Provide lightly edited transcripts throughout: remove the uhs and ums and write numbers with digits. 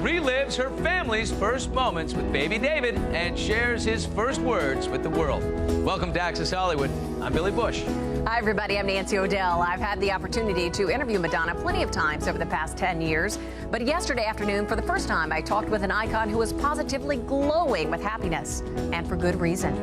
relives her family's first moments with baby David and shares his first words with the world. Welcome to Access Hollywood. I'm Billy Bush. Hi, everybody. I'm Nancy O'Dell. I've had the opportunity to interview Madonna plenty of times over the past 10 years. But yesterday afternoon, for the first time, I talked with an icon who was positively glowing with happiness, and for good reason.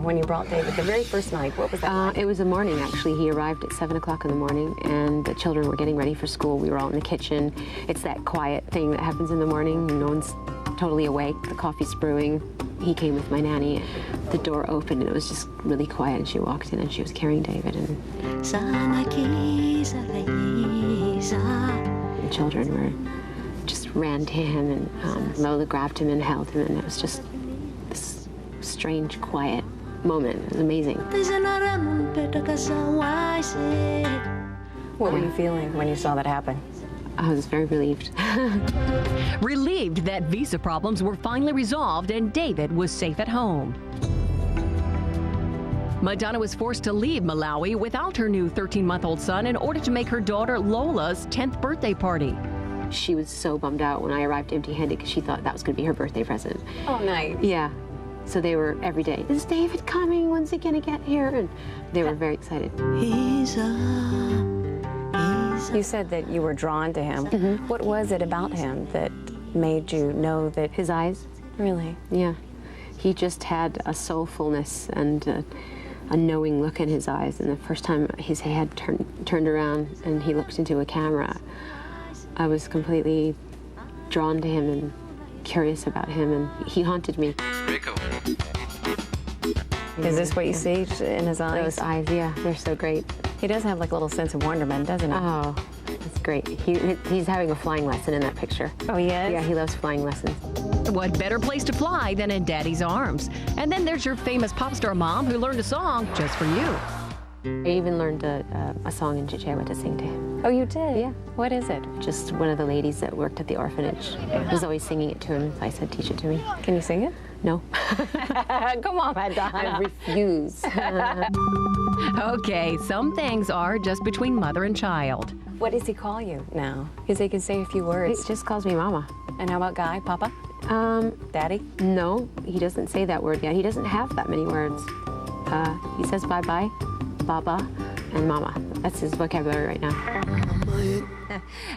When you brought David the very first night, what was that like? It was a morning, actually. He arrived at 7 o'clock in the morning, and the children were getting ready for school. We were all in the kitchen. It's that quiet thing that happens in the morning. No one's totally awake. The coffee's brewing. He came with my nanny. The door opened, and it was just really quiet, and she walked in, and she was carrying David, and the children were just ran to him, and Lola grabbed him and held him, and it was just this strange, quiet moment. It was amazing. What were you feeling when you saw that happen? I was very relieved. Relieved that visa problems were finally resolved and David was safe at home. Madonna was forced to leave Malawi without her new 13-month-old son in order to make her daughter Lola's 10th birthday party. She was so bummed out when I arrived empty-handed because she thought that was going to be her birthday present. Oh, nice. Yeah. So they were every day, is David coming? When's he going to get here? And they were very excited. You said that you were drawn to him. Mm-hmm. What was it about him that made you know that... His eyes. Really? Yeah. He just had a soulfulness and a knowing look in his eyes. And the first time his head turned around and he looked into a camera, I was completely drawn to him and curious about him, and he haunted me. Is this what you see in his eyes? Those eyes, yeah, they're so great. He does have like a little sense of wonderment, doesn't he? Oh, that's great. He's having a flying lesson in that picture. Oh, he is? Yeah, he loves flying lessons. What better place to fly than in Daddy's arms? And then there's your famous pop star mom who learned a song just for you. I even learned a song in Chichewa to sing to him. Oh, you did? Yeah. What is it? Just one of the ladies that worked at the orphanage was always singing it to him, so I said, teach it to me. Can you sing it? No. Come on, Madonna. I refuse. Okay, some things are just between mother and child. What does he call you now? Because he can say a few words. He just calls me Mama. And how about Guy? Papa? Daddy? No, he doesn't say that word yet. He doesn't have that many words. He says bye-bye, Baba, and Mama. That's his vocabulary right now.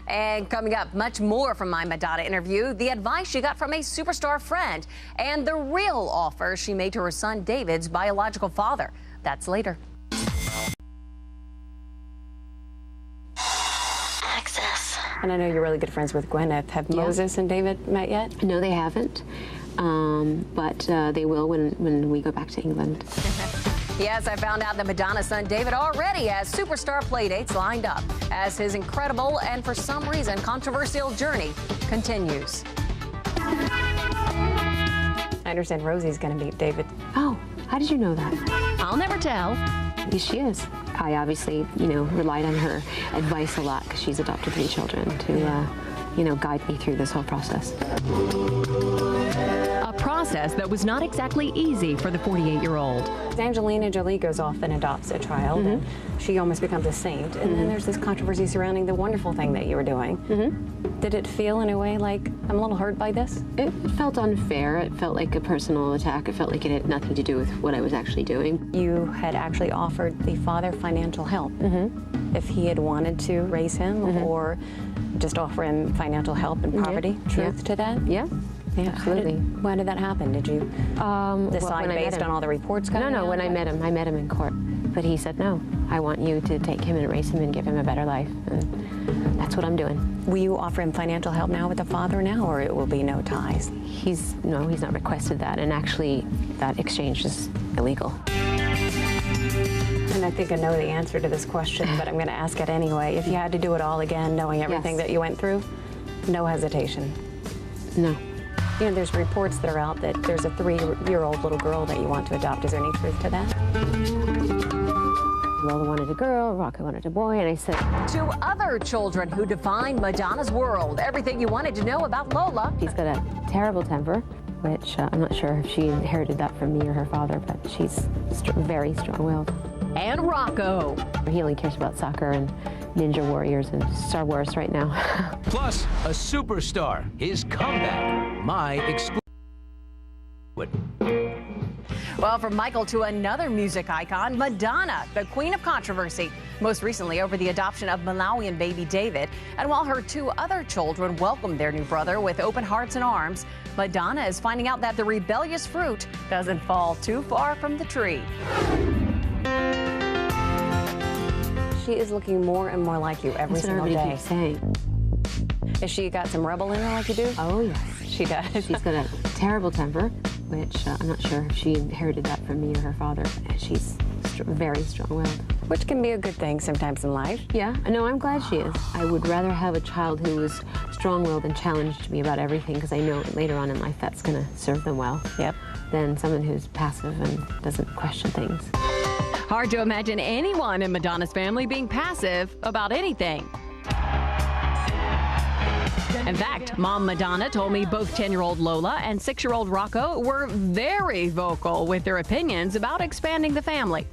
And coming up, much more from my Madonna interview, the advice she got from a superstar friend, and the real offer she made to her son David's biological father. That's later. Access. And I know you're really good friends with Gwyneth. Have Moses and David met yet? No, they haven't, but they will when we go back to England. Yes, I found out that Madonna's son David already has superstar playdates lined up as his incredible and for some reason controversial journey continues. I understand Rosie's going to meet David. Oh, how did you know that? I'll never tell. Yes, she is. I obviously, relied on her advice a lot because she's adopted 3 children to, guide me through this whole process. A process that was not exactly easy for the 48-year-old. Angelina Jolie goes off and adopts a child, and she almost becomes a saint. And then there's this controversy surrounding the wonderful thing that you were doing. Did it feel in a way like, I'm a little hurt by this? It felt unfair. It felt like a personal attack. It felt like it had nothing to do with what I was actually doing. You had actually offered the father financial help if he had wanted to raise him, or just offer him financial help and poverty. Truth to that? Yeah. Yeah, absolutely. Why did that happen? Did you decide based on all the reports coming out? No, when I met him in court. But he said, no, I want you to take him and raise him and give him a better life. And that's what I'm doing. Will you offer him financial help now with the father now, or it will be no ties? He's not requested that, and actually that exchange is illegal. And I think I know the answer to this question, but I'm going to ask it anyway. If you had to do it all again, knowing everything that you went through, no hesitation? No. There's reports that are out that there's a 3-year-old little girl that you want to adopt. Is there any truth to that? Lola wanted a girl, Rocco wanted a boy, and I said... 2 other children who defined Madonna's world. Everything you wanted to know about Lola. She's got a terrible temper, which I'm not sure if she inherited that from me or her father, but she's very strong-willed. and Rocco. He only cares about soccer and Ninja Warriors and Star Wars right now. Plus, a superstar, his comeback, my exclusive. Well, from Michael to another music icon, Madonna, the queen of controversy, most recently over the adoption of Malawian baby David. And while her two other children welcomed their new brother with open hearts and arms, Madonna is finding out that the rebellious fruit doesn't fall too far from the tree. She is looking more and more like you every single day. Everybody keeps saying. Has she got some rebel in her like you do? Oh, yes. She does. She's got a terrible temper, which I'm not sure if she inherited that from me or her father. She's very strong-willed. Which can be a good thing sometimes in life. Yeah, no, I'm glad she is. I would rather have a child who was strong-willed and challenged me about everything, because I know later on in life that's going to serve them well. Yep. Than someone who's passive and doesn't question things. Hard to imagine anyone in Madonna's family being passive about anything. In fact, Mom Madonna told me both 10-year-old Lola and 6-year-old Rocco were very vocal with their opinions about expanding the family.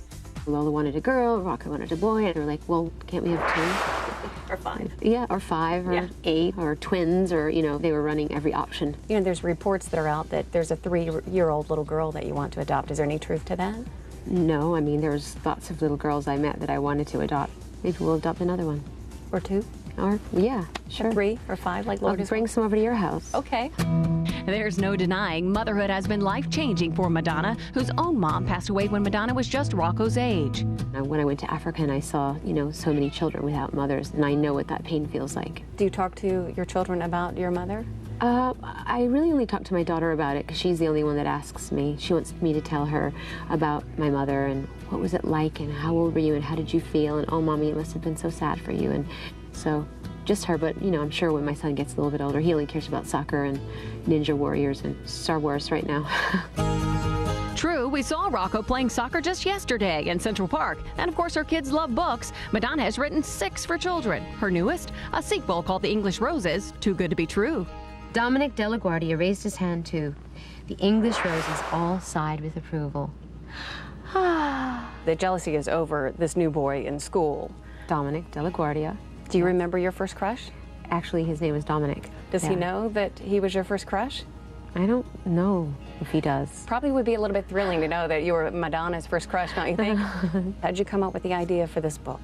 Lola wanted a girl, Rocco wanted a boy, and they were like, well, can't we have 2? Or 5. Yeah, or 5, or 8, or twins, or, you know, they were running every option. You know, there's reports that are out that there's a 3-year-old little girl that you want to adopt. Is there any truth to that? No, I mean, there's lots of little girls I met that I wanted to adopt. Maybe we'll adopt another one. Or 2? Or, yeah, sure. 3 or 5, like I'll Lourdes? bring some over to your house. Okay. There's no denying motherhood has been life-changing for Madonna, whose own mom passed away when Madonna was just Rocco's age. When I went to Africa and I saw, you know, so many children without mothers, and I know what that pain feels like. Do you talk to your children about your mother? I really only talk to my daughter about it because she's the only one that asks me. She wants me to tell her about my mother and what was it like and how old were you and how did you feel, and oh, Mommy, it must have been so sad for you. And so just her, but you know, I'm sure when my son gets a little bit older, he only cares about soccer and Ninja Warriors and Star Wars right now. True, we saw Rocco playing soccer just yesterday in Central Park. And of course, her kids love books. Madonna has written 6 for children. Her newest, a sequel called The English Roses, Too Good to Be True. Dominic De La Guardia raised his hand too. The English roses all sighed with approval. The jealousy is over this new boy in school. Dominic De La Guardia. Do you remember your first crush? Actually, his name is Dominic. Does he know that he was your first crush? I don't know if he does. Probably would be a little bit thrilling to know that you were Madonna's first crush, don't you think? How did you come up with the idea for this book?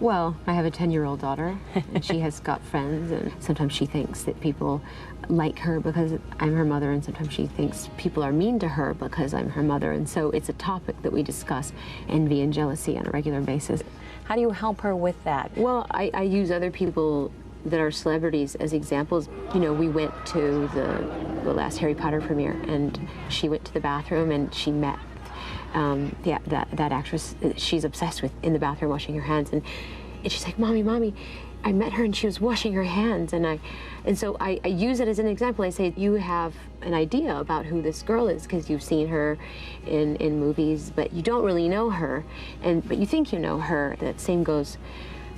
Well, I have a 10-year-old daughter, and she has got friends, and sometimes she thinks that people like her because I'm her mother, and sometimes she thinks people are mean to her because I'm her mother, and so it's a topic that we discuss, envy and jealousy, on a regular basis. How do you help her with that? Well, I use other people that are celebrities as examples. You know, we went to the last Harry Potter premiere, and she went to the bathroom, and she met that actress she's obsessed with in the bathroom washing her hands, and she's like, Mommy, I met her and she was washing her hands, and so I use it as an example. I say, you have an idea about who this girl is because you've seen her in movies, but you don't really know her, but you think you know her. That same goes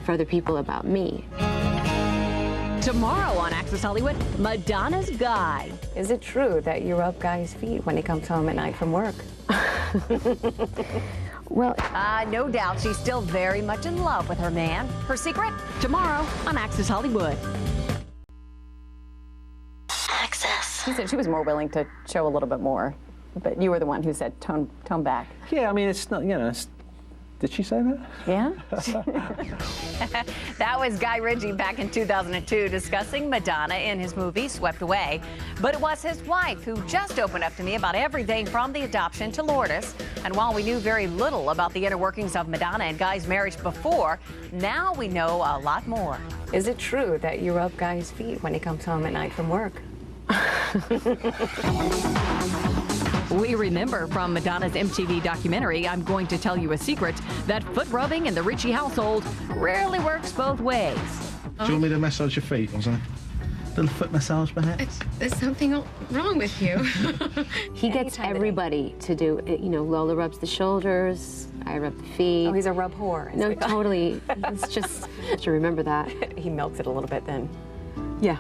for other people about me. Tomorrow on Access Hollywood, Madonna's Guy. Is it true that you rub Guy's feet when he comes home at night from work? Well, no doubt she's still very much in love with her man. Her secret? Tomorrow on Access Hollywood. Access. She said she was more willing to show a little bit more, but you were the one who said tone back. Yeah, I mean, it's not, you know, did she say that? Yeah? That was Guy Ritchie back in 2002 discussing Madonna in his movie Swept Away. But it was his wife who just opened up to me about everything from the adoption to Lourdes. And while we knew very little about the inner workings of Madonna and Guy's marriage before, now we know a lot more. Is it true that you rub Guy's feet when he comes home at night from work? We remember from Madonna's MTV documentary, I'm Going to Tell You a Secret, that foot rubbing in the Ritchie household rarely works both ways. Do you want me to massage your feet or something? Little foot massage, perhaps? There's something wrong with you. he gets everybody to do it. You know, Lola rubs the shoulders, I rub the feet. Oh, he's a rub whore. No, totally. It's just to remember that. He milks it a little bit then. Yeah,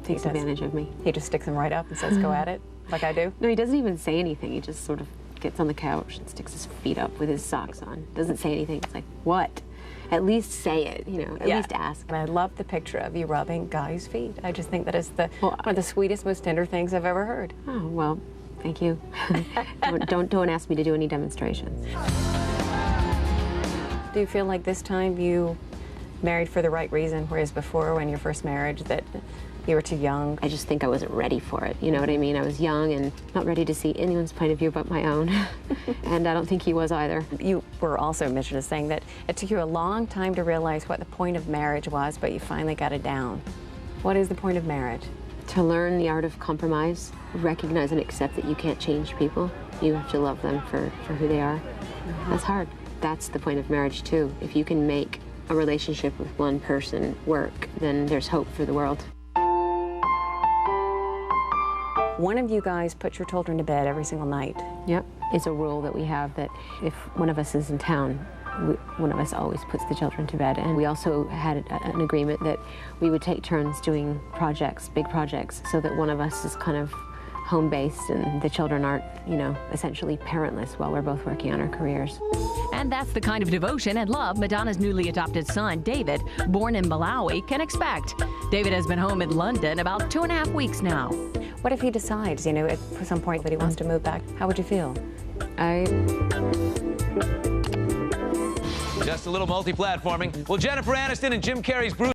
takes advantage of me. He just sticks him right up and says, go at it, like I do? No, he doesn't even say anything. He just sort of gets on the couch and sticks his feet up with his socks on. Doesn't say anything. It's like, what? At least say it, you know, at least ask. And I love the picture of you rubbing Guy's feet. I just think that is one of the sweetest, most tender things I've ever heard. Oh, well, thank you. don't ask me to do any demonstrations. Do you feel like this time you married for the right reason, whereas before, when your first marriage, that you were too young? I just think I wasn't ready for it, you know what I mean? I was young and not ready to see anyone's point of view but my own. And I don't think he was either. You were also mentioned as saying that it took you a long time to realize what the point of marriage was, but you finally got it down. What is the point of marriage? To learn the art of compromise, recognize and accept that you can't change people. You have to love them for who they are. That's hard. That's the point of marriage too. If you can make a relationship with one person work, then there's hope for the world. One of you guys put your children to bed every single night. Yep. It's a rule that we have that if one of us is in town, one of us always puts the children to bed. And we also had an agreement that we would take turns doing projects, big projects, so that one of us is kind of home-based and the children aren't, you know, essentially parentless while we're both working on our careers. And that's the kind of devotion and love Madonna's newly adopted son, David, born in Malawi, can expect. David has been home in London about 2.5 weeks now. What if he decides, you know, at some point that he wants to move back? How would you feel? Just a little multi-platforming. Well, Jennifer Aniston and Jim Carrey's Bruce